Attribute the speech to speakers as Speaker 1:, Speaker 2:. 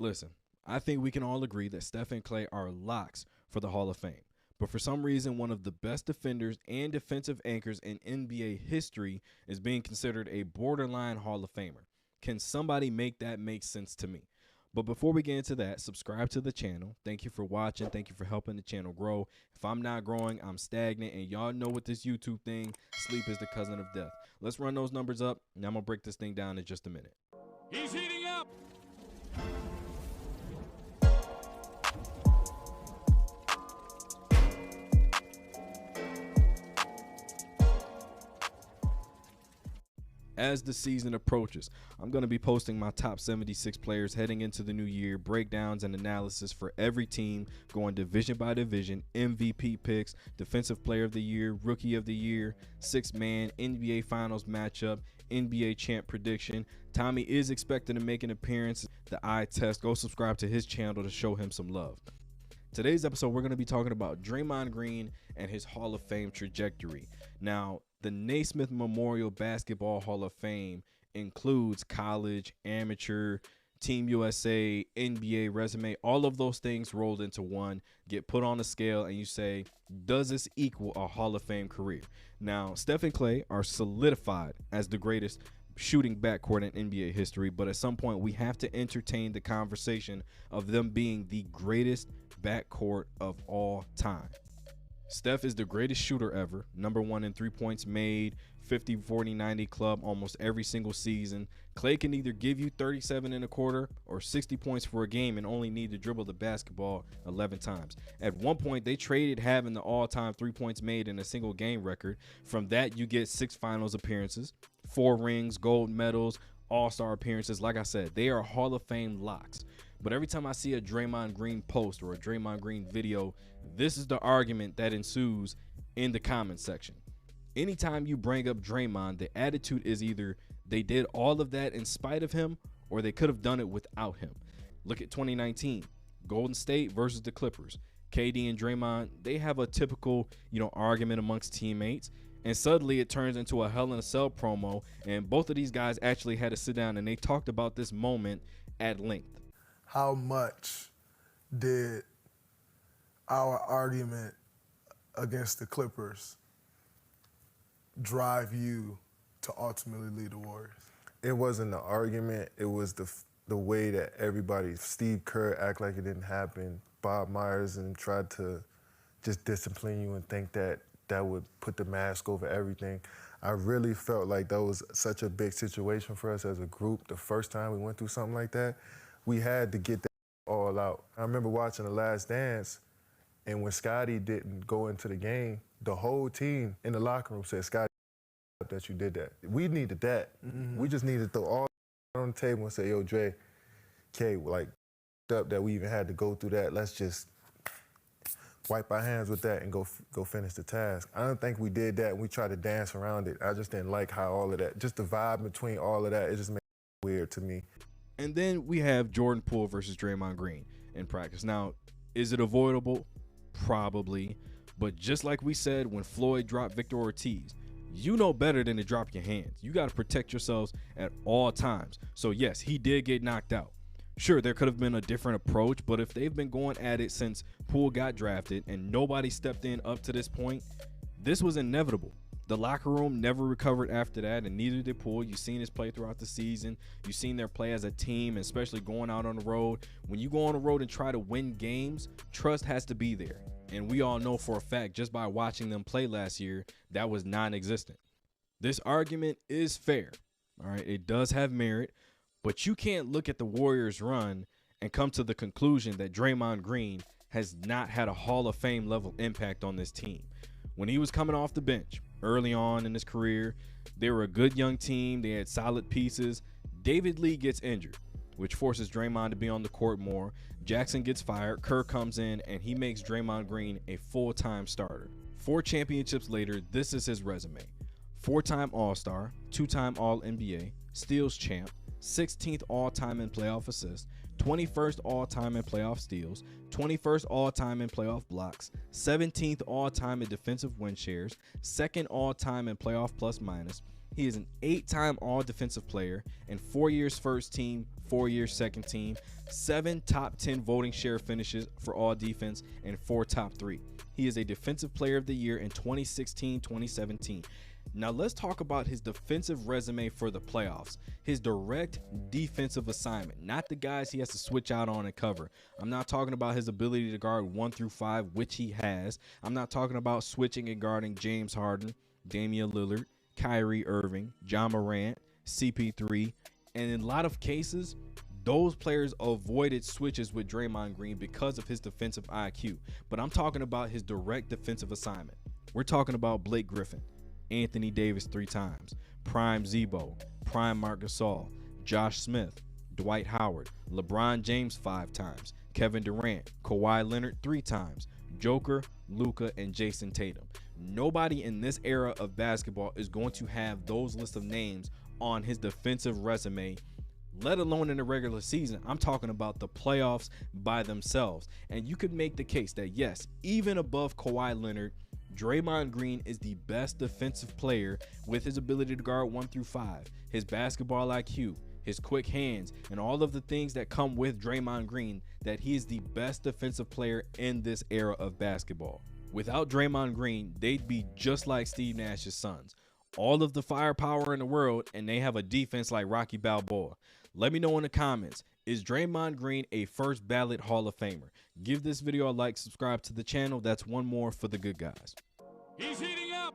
Speaker 1: Listen, I think we can all agree that Steph and Klay are locks for the Hall of Fame. But for some reason, one of the best defenders and defensive anchors in NBA history is being considered a borderline Hall of Famer. Can somebody make that make sense to me? But before we get into that, subscribe to the channel. Thank you for watching. Thank you for helping the channel grow. If I'm not growing, I'm stagnant. And y'all know with this YouTube thing, sleep is the cousin of death. Let's run those numbers up, and I'm going to break this thing down in just a minute.
Speaker 2: He's heating up.
Speaker 1: As the season approaches, I'm going to be posting my top 76 players heading into the new year, breakdowns and analysis for every team, going division by division, MVP picks, Defensive Player of the Year, Rookie of the Year, six-man, NBA Finals matchup, NBA champ prediction. Tommy is expected to make an appearance. The eye test. Go subscribe to his channel to show him some love. Today's episode, we're going to be talking about Draymond Green and his Hall of Fame trajectory. Now, the Naismith Memorial Basketball Hall of Fame includes college, amateur, Team USA, NBA resume, all of those things rolled into one, get put on a scale, and you say, does this equal a Hall of Fame career? Now, Steph and Klay are solidified as the greatest shooting backcourt in NBA history, but at some point we have to entertain the conversation of them being the greatest backcourt of all time. Steph is the greatest shooter ever, #1 in 3 points made, 50, 40, 90 club almost every single season. Klay can either give you 37 and a quarter or 60 points for a game and only need to dribble the basketball 11 times. At one point, they traded having the all-time 3 points made in a single game record. From that, you get 6 finals appearances, 4 rings, gold medals, all-star appearances. Like I said, they are Hall of Fame locks. But every time I see a Draymond Green post or a Draymond Green video, this is the argument that ensues in the comment section. Anytime you bring up Draymond, the attitude is either they did all of that in spite of him or they could have done it without him. Look at 2019, Golden State versus the Clippers. KD and Draymond, they have a typical, argument amongst teammates. And suddenly it turns into a Hell in a Cell promo. And both of these guys actually had to sit down and they talked about this moment at length.
Speaker 3: How much did our argument against the Clippers drive you to ultimately lead the Warriors?
Speaker 4: It wasn't an argument. It was the way that everybody, Steve Kerr act like it didn't happen. Bob Myers and tried to just discipline you and think that that would put the mask over everything. I really felt like that was such a big situation for us as a group. The first time we went through something like that, we had to get that all out. I remember watching The Last Dance, and when Scotty didn't go into the game, the whole team in the locker room said, Scotty, that you did that. We needed that. We just needed to throw all on the table and say, yo, Dre, K, like, up that we even had to go through that. Let's just wipe our hands with that and go finish the task. I don't think we did that, and we tried to dance around it. I just didn't like how all of that, just the vibe between all of that, it just made it weird to me.
Speaker 1: And then we have Jordan Poole versus Draymond Green in practice. Now, is it avoidable? Probably. But just like we said when Floyd dropped Victor Ortiz, you know better than to drop your hands. You got to protect yourselves at all times. So yes, he did get knocked out. Sure, there could have been a different approach, but if they've been going at it since Poole got drafted and nobody stepped in up to this point, this was inevitable. The locker room never recovered after that, and neither did Poole. You've seen his play throughout the season. You've seen their play as a team, especially going out on the road. When you go on the road and try to win games, trust has to be there. And we all know for a fact, just by watching them play last year, that was non-existent. This argument is fair. All right, it does have merit, but you can't look at the Warriors' run and come to the conclusion that Draymond Green has not had a Hall of Fame level impact on this team. When he was coming off the bench early on in his career, they were a good young team. They had solid pieces. David Lee gets injured, which forces Draymond to be on the court more. Jackson gets fired. Kerr comes in, and he makes Draymond Green a full-time starter. 4 championships later, this is his resume. 4-time All-Star, 2-time All-NBA, steals champ, 16th all-time in playoff assists, 21st all-time in playoff steals, 21st all-time in playoff blocks, 17th all-time in defensive win shares, 2nd all-time in playoff plus minus, He is an 8-time All-Defensive Player and 4 years first team, 4 years second team, 7 top 10 voting share finishes for all defense, and 4 top 3. He is a Defensive Player of the Year in 2016-2017. Now let's talk about his defensive resume for the playoffs. His direct defensive assignment, not the guys he has to switch out on and cover. I'm not talking about his ability to guard 1 through 5, which he has. I'm not talking about switching and guarding James Harden, Damian Lillard, Kyrie Irving, John Morant, CP3, and in a lot of cases, those players avoided switches with Draymond Green because of his defensive IQ. But I'm talking about his direct defensive assignment. We're talking about Blake Griffin, Anthony Davis 3 times, Prime Zebo, Prime Marc Gasol, Josh Smith, Dwight Howard, LeBron James 5 times, Kevin Durant, Kawhi Leonard 3 times, Joker, Luka, and Jason Tatum. Nobody in this era of basketball is going to have those lists of names on his defensive resume, let alone in the regular season. I'm talking about the playoffs by themselves. And you could make the case that yes, even above Kawhi Leonard, Draymond Green is the best defensive player with his ability to guard 1 through 5, his basketball IQ, his quick hands, and all of the things that come with Draymond Green, that he is the best defensive player in this era of basketball. Without Draymond Green, they'd be just like Steve Nash's Suns. All of the firepower in the world, and they have a defense like Rocky Balboa. Let me know in the comments, is Draymond Green a first ballot Hall of Famer? Give this video a like, subscribe to the channel. That's one more for the good guys.
Speaker 2: He's heating up.